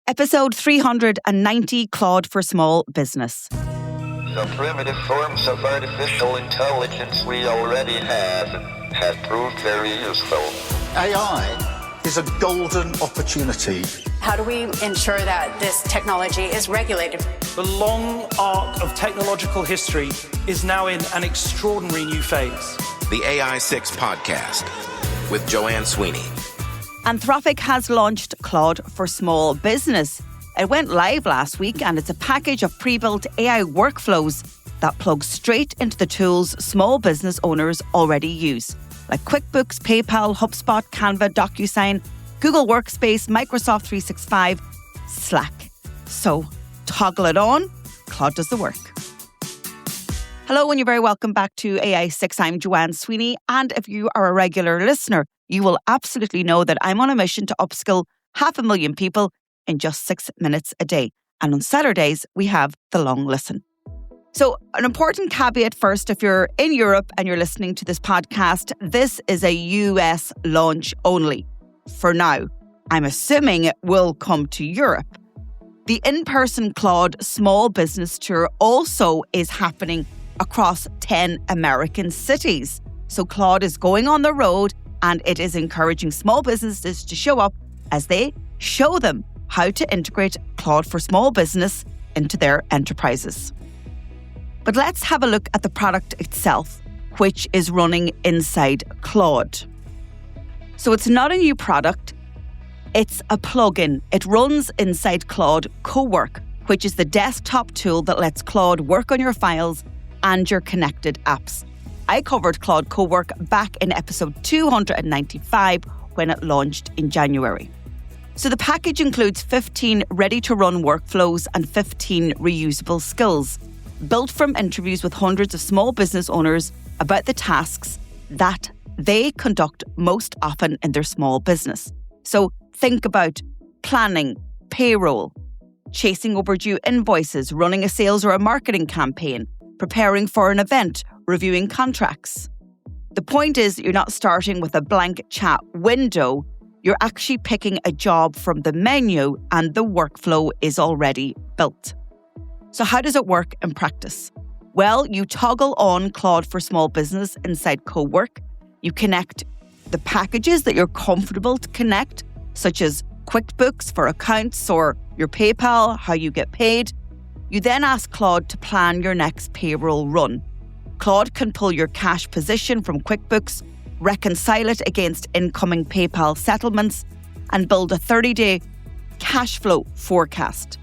Episode 390, Claude for Small Business. The primitive forms of artificial intelligence we already have proved very useful. AI is a golden opportunity. How do we ensure that this technology is regulated? The long arc of technological history is now in an extraordinary new phase. The AI6 podcast with Joanne Sweeney. Anthropic has launched Claude for Small Business. It went live last week and it's a package of pre-built AI workflows that plug straight into the tools small business owners already use, like QuickBooks, PayPal, HubSpot, Canva, DocuSign, Google Workspace, Microsoft 365, Slack. So toggle it on, Claude does the work. Hello and you're very welcome back to AI6. I'm Joanne Sweeney, and if you are a regular listener, you will absolutely know that I'm on a mission to upskill 500,000 people in just 6 minutes a day. And on Saturdays, we have the long listen. So an important caveat first, if you're in Europe and you're listening to this podcast, this is a US launch only. For now, I'm assuming it will come to Europe. The in-person Claude Small Business Tour also is happening across 10 American cities. So Claude is going on the road and it is encouraging small businesses to show up as they show them how to integrate Claude for Small Business into their enterprises. But let's have a look at the product itself, which is running inside Claude. So it's not a new product, it's a plugin. It runs inside Claude Cowork, which is the desktop tool that lets Claude work on your files and your connected apps. I covered Claude Cowork back in episode 295 when it launched in January. So the package includes 15 ready-to-run workflows and 15 reusable skills, built from interviews with hundreds of small business owners about the tasks that they conduct most often in their small business. So think about planning, payroll, chasing overdue invoices, running a sales or a marketing campaign, preparing for an event, reviewing contracts. The point is, you're not starting with a blank chat window. You're actually picking a job from the menu and the workflow is already built. So how does it work in practice? Well, you toggle on Claude for Small Business inside Cowork. You connect the packages that you're comfortable to connect, such as QuickBooks for accounts or your PayPal, how you get paid. You then ask Claude to plan your next payroll run. Claude can pull your cash position from QuickBooks, reconcile it against incoming PayPal settlements, and build a 30-day cash flow forecast.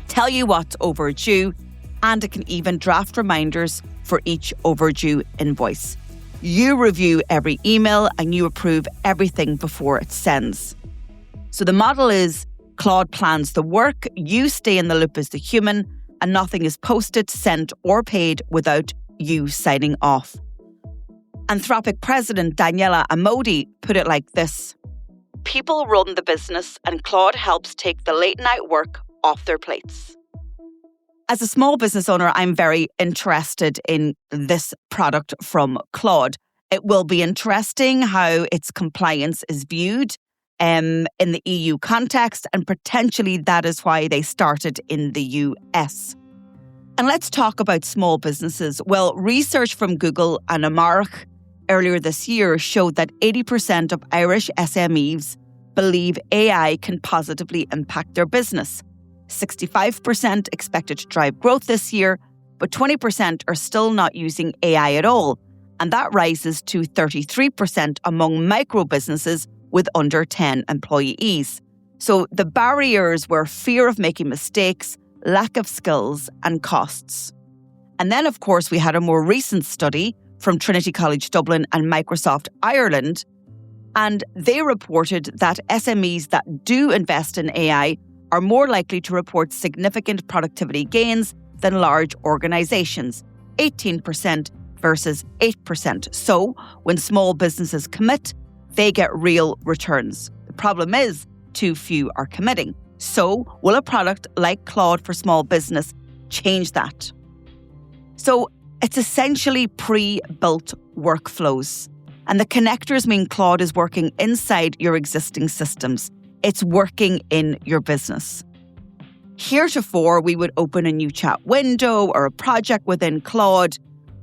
Tell you what's overdue, and it can even draft reminders for each overdue invoice. You review every email and you approve everything before it sends. So the model is Claude plans the work, you stay in the loop as the human, and nothing is posted, sent, or paid without you signing off. Anthropic President Daniela Amodi put it like this: people run the business and Claude helps take the late night work off their plates. As a small business owner, I'm very interested in this product from Claude. It will be interesting how its compliance is viewed in the EU context, and potentially that is why they started in the US. And let's talk about small businesses. Well, research from Google and Amarach earlier this year showed that 80% of Irish SMEs believe AI can positively impact their business. 65% expected to drive growth this year, but 20% are still not using AI at all. And that rises to 33% among micro businesses with under 10 employees. So the barriers were fear of making mistakes, lack of skills, and costs. And then, of course, we had a more recent study from Trinity College Dublin and Microsoft Ireland, and they reported that SMEs that do invest in AI are more likely to report significant productivity gains than large organizations, 18% versus 8%. So when small businesses commit, they get real returns. The problem is too few are committing. So will a product like Claude for Small Business change that? So it's essentially pre-built workflows. And the connectors mean Claude is working inside your existing systems. it's working in your business. Heretofore, we would open a new chat window or a project within Claude,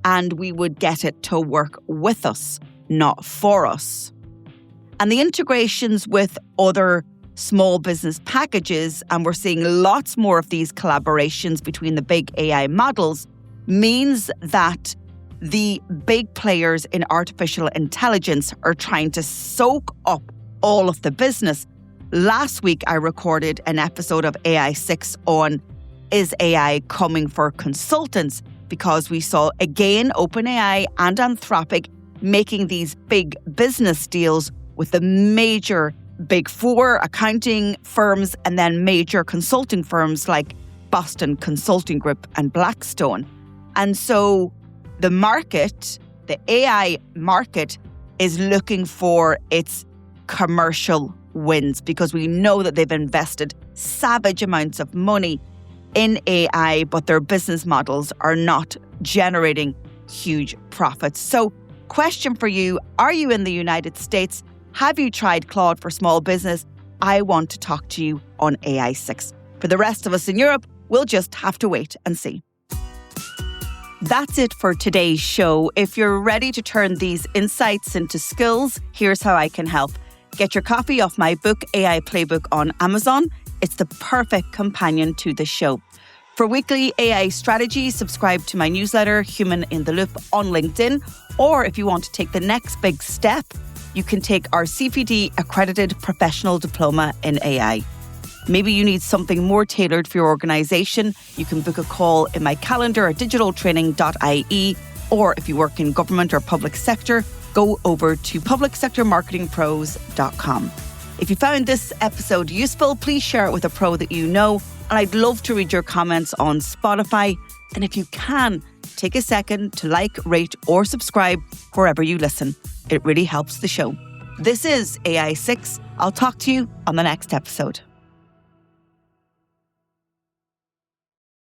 and we would get it to work with us, not for us. And the integrations with other small business packages, and we're seeing lots more of these collaborations between the big AI models, means that the big players in artificial intelligence are trying to soak up all of the business. Last week, I recorded an episode of AI 6 on Is AI Coming for Consultants? Because we saw, again, OpenAI and Anthropic making these big business deals with the major Big Four accounting firms and then major consulting firms like Boston Consulting Group and Blackstone. And so the market, the AI market, is looking for its commercial wins because we know that they've invested savage amounts of money in AI, but their business models are not generating huge profits. So, question for you, are you in the United States? Have you tried Claude for small business? I want to talk to you on AI 6. For the rest of us in Europe, we'll just have to wait and see. That's it for today's show. If you're ready to turn these insights into skills, here's how I can help. Get your copy of my book, AI Playbook, on Amazon. It's the perfect companion to the show. For weekly AI strategy, subscribe to my newsletter, Human in the Loop, on LinkedIn. Or if you want to take the next big step, you can take our CPD accredited professional diploma in AI. Maybe you need something more tailored for your organization. You can book a call in my calendar at digitaltraining.ie. Or if you work in government or public sector, go over to publicsectormarketingpros.com. If you found this episode useful, please share it with a pro that you know. And I'd love to read your comments on Spotify. And if you can, take a second to like, rate, or subscribe wherever you listen. It really helps the show. This is AI 6. I'll talk to you on the next episode.